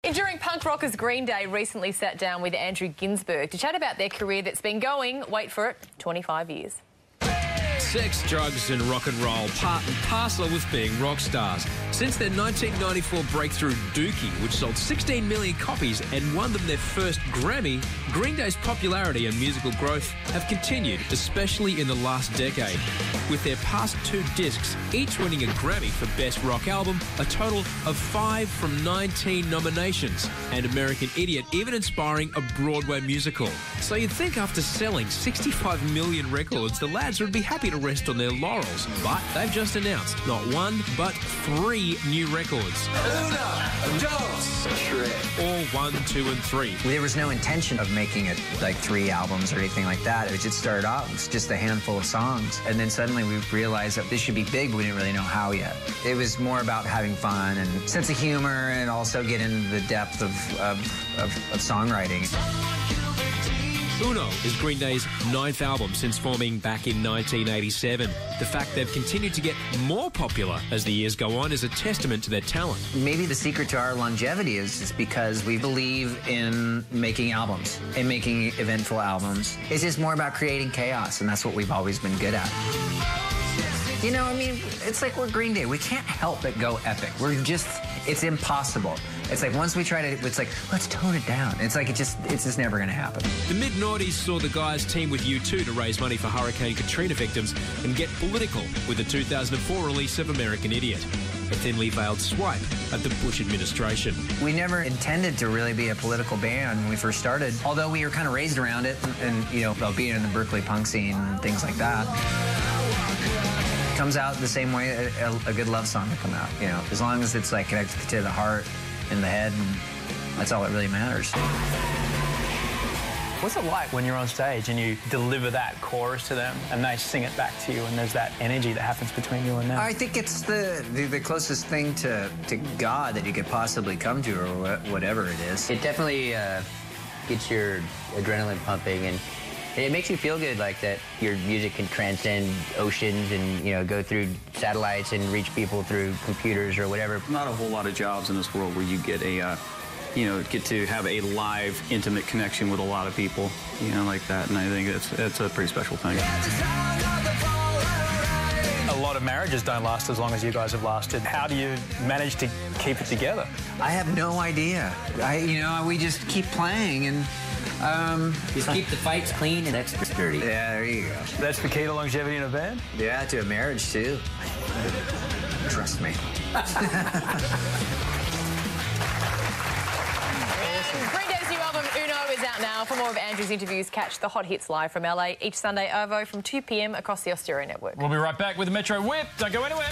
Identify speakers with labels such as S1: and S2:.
S1: Enduring punk rockers Green Day recently sat down with Andrew Ginsberg to chat about their career that's been going, wait for it, 25 years.
S2: Sex, drugs and rock and roll, part and parcel with being rock stars. Since their 1994 breakthrough Dookie, which sold 16 million copies and won them their first Grammy, Green Day's popularity and musical growth have continued, especially in the last decade. With their past 2 discs, each winning a Grammy for Best Rock Album, a total of 5 from 19 nominations, and American Idiot even inspiring a Broadway musical. So you'd think after selling 65 million records, the lads would be happy to rest on their laurels, but they've just announced not 1 but 3 new records.
S3: Uno, dos, tres.
S2: All 1, 2 and 3.
S4: There was no intention of making it like 3 albums or anything like that. It just started out, it was just a handful of songs. And then suddenly we realized that this should be big, but we didn't really know how yet. It was more about having fun and sense of humor and also get into the depth of songwriting.
S2: Uno is Green Day's 9th album since forming back in 1987. The fact they've continued to get more popular as the years go on is a testament to their talent.
S4: Maybe the secret to our longevity is because we believe in making albums and making eventful albums. It's just more about creating chaos, and that's what we've always been good at. You know, I mean, it's like we're Green Day. We can't help but go epic. It's impossible. It's like once we try to, it's like, let's tone it down. It's like, it's just never going to happen.
S2: The mid-noughties saw the guys team with U2 to raise money for Hurricane Katrina victims and get political with the 2004 release of American Idiot, a thinly veiled swipe at the Bush administration.
S4: We never intended to really be a political band when we first started, although we were kind of raised around it and you know, about being in the Berkeley punk scene and things like that. It comes out the same way a good love song would come out, you know, as long as it's like connected to the heart and the head, and that's all that really matters.
S5: What's it like when you're on stage and you deliver that chorus to them and they sing it back to you and there's that energy that happens between you and them?
S4: I think it's the closest thing to God that you could possibly come to, or whatever it is.
S6: It definitely gets your adrenaline pumping, and it makes you feel good, like that your music can transcend oceans and, you know, go through satellites and reach people through computers or whatever.
S7: Not a whole lot of jobs in this world where you get a, get to have a live, intimate connection with a lot of people, you know, like that. And I think it's a pretty special thing.
S5: A lot of marriages don't last as long as you guys have lasted. How do you manage to keep it together?
S4: I have no idea. We just keep playing and...
S6: just keep the fights clean and extra sturdy.
S4: Yeah, there you go.
S5: That's the key to longevity in a band?
S4: Yeah, to a marriage, too. Trust me.
S1: Green Day's new album, Uno, is out now. For more of Andrew's interviews, catch the Hot Hits live from LA each Sunday, OVO, from 2 p.m. across the Austereo network.
S8: We'll be right back with the Metro Whip. Don't go anywhere.